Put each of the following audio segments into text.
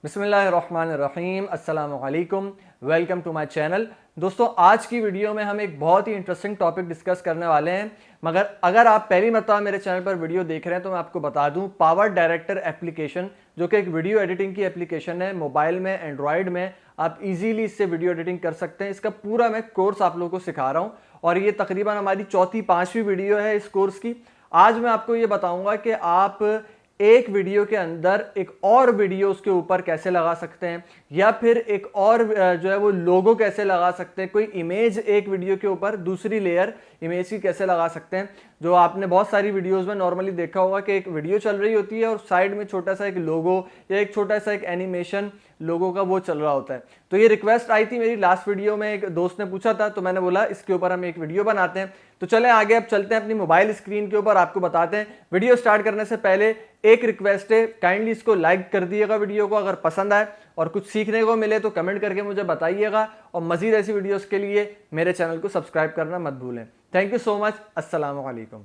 बिस्मिल्लाहिर्रहमानिर्रहीम, अस्सलामु अलैकुम, वेलकम टू माय चैनल। दोस्तों, आज की वीडियो में हम एक बहुत ही इंटरेस्टिंग टॉपिक डिस्कस करने वाले हैं। मगर अगर आप पहली मरतबा मेरे चैनल पर वीडियो देख रहे हैं तो मैं आपको बता दूं, पावर डायरेक्टर एप्लीकेशन जो कि एक वीडियो एडिटिंग की एप्लीकेशन है, मोबाइल में, एंड्रॉयड में आप इजीली इससे वीडियो एडिटिंग कर सकते हैं। इसका पूरा मैं कोर्स आप लोगों को सिखा रहा हूँ और ये तकरीबन हमारी चौथी पांचवी वीडियो है इस कोर्स की। आज मैं आपको ये बताऊंगा कि आप एक वीडियो के अंदर एक और वीडियो उसके ऊपर कैसे लगा सकते हैं, या फिर एक और जो है वो लोगो कैसे लगा सकते हैं, कोई इमेज एक वीडियो के ऊपर दूसरी लेयर इमेज की कैसे लगा सकते हैं। जो आपने बहुत सारी वीडियोस में नॉर्मली देखा होगा कि एक वीडियो चल रही होती है और साइड में छोटा सा एक लोगो या एक छोटा सा एक एनिमेशन लोगों का वो चल रहा होता है। तो ये रिक्वेस्ट आई थी मेरी लास्ट वीडियो में, एक दोस्त ने पूछा था तो मैंने बोला इसके ऊपर हम एक वीडियो बनाते हैं। तो चलें आगे, अब चलते हैं अपनी मोबाइल स्क्रीन के ऊपर, आपको बताते हैं। वीडियो स्टार्ट करने से पहले एक रिक्वेस्ट है, काइंडली इसको लाइक कर दिएगा वीडियो को अगर पसंद आए, और कुछ सीखने को मिले तो कमेंट करके मुझे बताइएगा, और मजीद ऐसी वीडियोस के लिए मेरे चैनल को सब्सक्राइब करना मत भूलें। Thank you so much. अस्सलाम वालेकुम।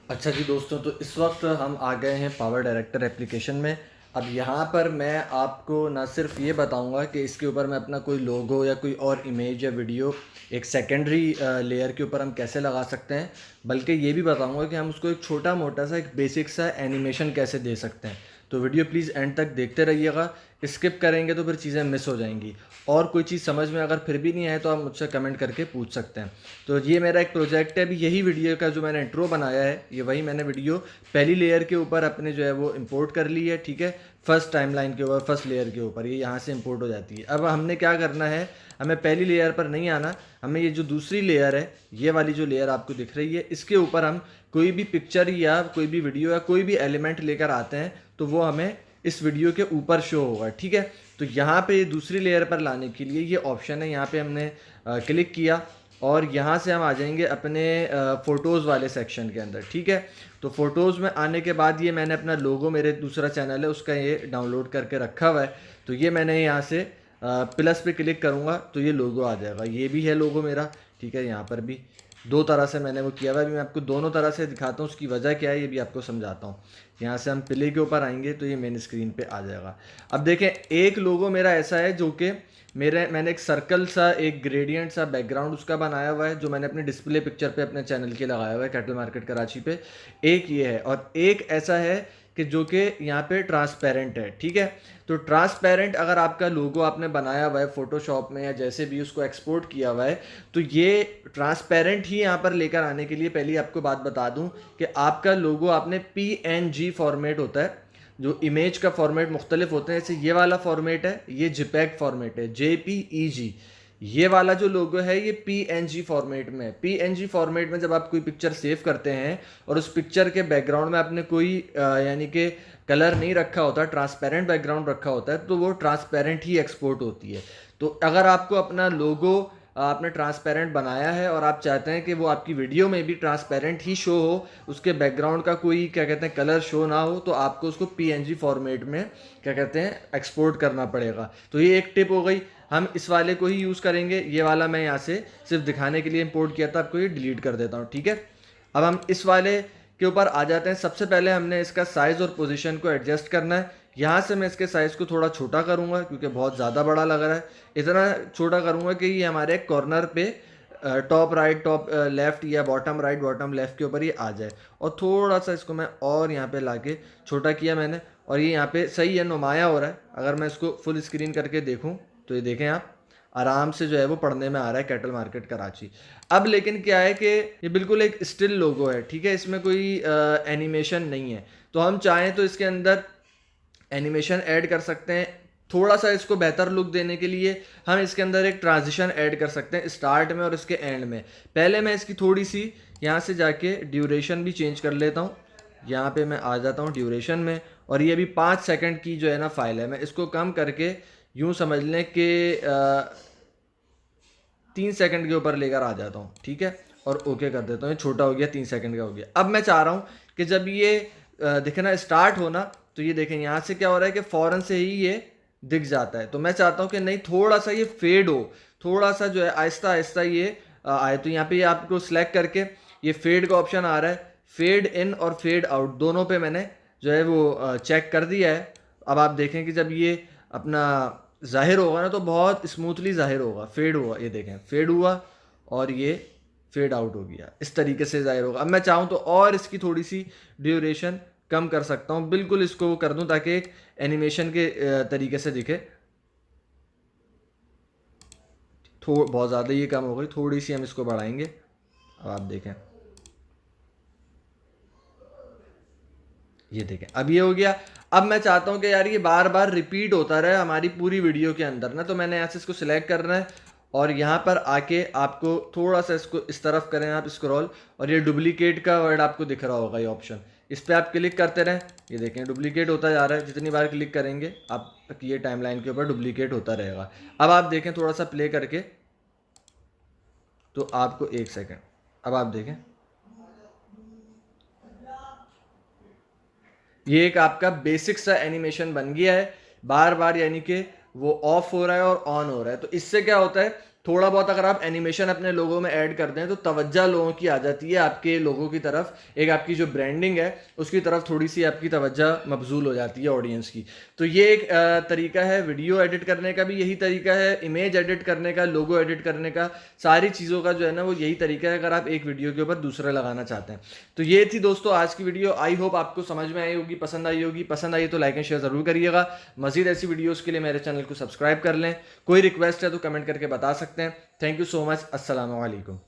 अच्छा जी दोस्तों, तो इस वक्त हम आ गए हैं पावर डायरेक्टर एप्लीकेशन में। अब यहाँ पर मैं आपको ना सिर्फ ये बताऊँगा कि इसके ऊपर मैं अपना कोई लोगो या कोई और इमेज या वीडियो एक सेकेंडरी लेयर के ऊपर हम कैसे लगा सकते हैं, बल्कि ये भी बताऊँगा कि हम उसको एक छोटा मोटा सा एक बेसिक सा एनिमेशन कैसे दे सकते हैं। तो वीडियो प्लीज़ एंड तक देखते रहिएगा, स्किप करेंगे तो फिर चीज़ें मिस हो जाएंगी। और कोई चीज़ समझ में अगर फिर भी नहीं आए तो आप मुझसे कमेंट करके पूछ सकते हैं। तो ये मेरा एक प्रोजेक्ट है, अभी यही वीडियो का जो मैंने इंट्रो बनाया है, ये वही मैंने वीडियो पहली लेयर के ऊपर अपने जो है वो इंपोर्ट कर ली है। ठीक है, फर्स्ट टाइमलाइन के ऊपर, फर्स्ट लेयर के ऊपर ये यहाँ से इंपोर्ट हो जाती है। अब हमने क्या करना है, हमें पहली लेयर पर नहीं आना, हमें ये जो दूसरी लेयर है, ये वाली जो लेयर आपको दिख रही है, इसके ऊपर हम कोई भी पिक्चर या कोई भी वीडियो या कोई भी एलिमेंट लेकर आते हैं तो वो हमें इस वीडियो के ऊपर शो होगा। ठीक है, तो यहाँ पे दूसरी लेयर पर लाने के लिए ये ऑप्शन है, यहाँ पे हमने क्लिक किया और यहाँ से हम आ जाएंगे अपने फ़ोटोज़ वाले सेक्शन के अंदर। ठीक है, तो फ़ोटोज़ में आने के बाद ये मैंने अपना लोगो, मेरे दूसरा चैनल है उसका, ये डाउनलोड करके रखा हुआ है। तो ये मैंने यहाँ से प्लस पे क्लिक करूँगा तो ये लोगो आ जाएगा। ये भी है लोगो मेरा। ठीक है, यहाँ पर भी दो तरह से मैंने वो किया हुआ है। अभी मैं आपको दोनों तरह से दिखाता हूँ, उसकी वजह क्या है ये भी आपको समझाता हूँ। यहाँ से हम प्ले के ऊपर आएंगे तो ये मेन स्क्रीन पे आ जाएगा। अब देखें, एक लोगो मेरा ऐसा है जो कि मैंने एक सर्कल सा, एक ग्रेडियंट सा बैकग्राउंड उसका बनाया हुआ है, जो मैंने अपने डिस्प्ले पिक्चर पे अपने चैनल के लगाया हुआ है कैटल मार्केट कराची पे। एक ये है, और एक ऐसा है कि जो कि यहाँ पे ट्रांसपेरेंट है। ठीक है, तो ट्रांसपेरेंट अगर आपका लोगो आपने बनाया हुआ है फोटोशॉप में या जैसे भी उसको एक्सपोर्ट किया हुआ है, तो ये ट्रांसपेरेंट ही यहाँ पर लेकर आने के लिए पहले आपको बात बता दूं कि आपका लोगो आपने PNG फॉर्मेट होता है, जो इमेज का फॉर्मेट मुख्तलिफ होते हैं। जैसे ये वाला फॉर्मेट है, ये JPEG फॉर्मेट है, JPEG। ये वाला जो लोगो है ये PNG फॉर्मेट में है। PNG फॉर्मेट में जब आप कोई पिक्चर सेव करते हैं और उस पिक्चर के बैकग्राउंड में आपने कोई यानी कि कलर नहीं रखा होता, ट्रांसपेरेंट बैकग्राउंड रखा होता है, तो वो ट्रांसपेरेंट ही एक्सपोर्ट होती है। तो अगर आपको अपना लोगो आपने ट्रांसपेरेंट बनाया है और आप चाहते हैं कि वो आपकी वीडियो में भी ट्रांसपेरेंट ही शो हो, उसके बैकग्राउंड का कोई क्या कहते हैं कलर शो ना हो, तो आपको उसको PNG फॉर्मेट में क्या कहते हैं एक्सपोर्ट करना पड़ेगा। तो ये एक टिप हो गई। हम इस वाले को ही यूज़ करेंगे। ये वाला मैं यहाँ से सिर्फ दिखाने के लिए इंपोर्ट किया था, आपको ये डिलीट कर देता हूँ। ठीक है, अब हम इस वाले के ऊपर आ जाते हैं। सबसे पहले हमने इसका साइज़ और पोजीशन को एडजस्ट करना है। यहाँ से मैं इसके साइज़ को थोड़ा छोटा करूँगा क्योंकि बहुत ज़्यादा बड़ा लग रहा है। इतना छोटा करूँगा कि ये हमारे कॉर्नर पे टॉप राइट, टॉप लेफ़्ट या बॉटम राइट, बॉटम लेफ़्ट के ऊपर ये आ जाए। और थोड़ा सा इसको मैं और यहाँ पे लाके छोटा किया मैंने, और ये यहाँ पे सही है, नुमाया हो रहा है। अगर मैं इसको फुल स्क्रीन करके देखूँ तो ये देखें आप, आराम से जो है वो पढ़ने में आ रहा है कैटल मार्केट कराची। अब लेकिन क्या है कि ये बिल्कुल एक स्टिल लोगो है। ठीक है, इसमें कोई एनिमेशन नहीं है। तो हम चाहें तो इसके अंदर एनिमेशन ऐड कर सकते हैं। थोड़ा सा इसको बेहतर लुक देने के लिए हम इसके अंदर एक ट्रांजिशन ऐड कर सकते हैं स्टार्ट में और इसके एंड में। पहले मैं इसकी थोड़ी सी यहाँ से जाके ड्यूरेशन भी चेंज कर लेता हूँ। यहाँ पे मैं आ जाता हूँ ड्यूरेशन में, और ये भी 5 सेकंड की जो है ना फाइल है। मैं इसको कम करके यूँ समझ लें कि 3 सेकंड के ऊपर लेकर आ जाता हूँ। ठीक है, और ओके कर देता हूँ। ये छोटा हो गया, 3 सेकंड का हो गया। अब मैं चाह रहा हूँ कि जब ये दिखना स्टार्ट होना, तो ये देखें यहाँ से क्या हो रहा है कि फ़ौरन से ही ये दिख जाता है। तो मैं चाहता हूँ कि नहीं, थोड़ा सा ये फेड हो, थोड़ा सा जो है आहिस्ता आहिस्ता ये आए। तो यहाँ पे ये आपको सिलेक्ट करके ये फेड का ऑप्शन आ रहा है, फेड इन और फेड आउट दोनों पे मैंने जो है वो चेक कर दिया है। अब आप देखें कि जब ये अपना ज़ाहिर होगा ना तो बहुत स्मूथली ज़ाहिर होगा, फेड होगा। ये देखें फेड हुआ और ये फेड आउट हो गया, इस तरीके से ज़ाहिर होगा। अब मैं चाहूँ तो और इसकी थोड़ी सी ड्यूरेशन कम कर सकता हूँ, बिल्कुल इसको कर दूँ ताकि एक एनिमेशन के तरीके से दिखे। बहुत ज़्यादा ये कम हो गई, थोड़ी सी हम इसको बढ़ाएंगे। अब आप देखें, ये देखें अब ये हो गया। अब मैं चाहता हूँ कि यार ये बार बार रिपीट होता रहे हमारी पूरी वीडियो के अंदर ना, तो मैंने यहाँ से इसको सिलेक्ट करना है और यहाँ पर आके आपको थोड़ा सा इसको इस तरफ करें आप स्क्रॉल, और ये डुप्लीकेट का वर्ड आपको दिख रहा होगा, ये ऑप्शन, इस पर आप क्लिक करते रहें। ये देखें डुप्लीकेट होता जा रहा है, जितनी बार क्लिक करेंगे आप ये टाइमलाइन के ऊपर डुप्लीकेट होता रहेगा। अब आप देखें थोड़ा सा प्ले करके, तो आपको 1 सेकेंड, अब आप देखें ये एक आपका बेसिक सा एनिमेशन बन गया है, बार बार यानी कि वो ऑफ हो रहा है और ऑन हो रहा है। तो इससे क्या होता है, थोड़ा बहुत अगर आप एनिमेशन अपने लोगों में ऐड कर दें तो तवज्जो लोगों की आ जाती है आपके लोगों की तरफ, एक आपकी जो ब्रांडिंग है उसकी तरफ थोड़ी सी आपकी तवज्जो मबजूल हो जाती है ऑडियंस की। तो ये एक तरीका है वीडियो एडिट करने का, भी यही तरीका है इमेज एडिट करने का, लोगो एडिट करने का, सारी चीज़ों का जो है ना वो यही तरीका है अगर आप एक वीडियो के ऊपर दूसरा लगाना चाहते हैं। तो ये थी दोस्तों आज की वीडियो, आई होप आपको समझ में आई होगी, पसंद आई होगी। पसंद आई तो लाइक एंड शेयर ज़रूर करिएगा। मज़ीद ऐसी वीडियोज़ के लिए मेरे चैनल को सब्सक्राइब कर लें। कोई रिक्वेस्ट है तो कमेंट करके बता सकते हैं। Thank you so much. अस्सलाम वालेकुम।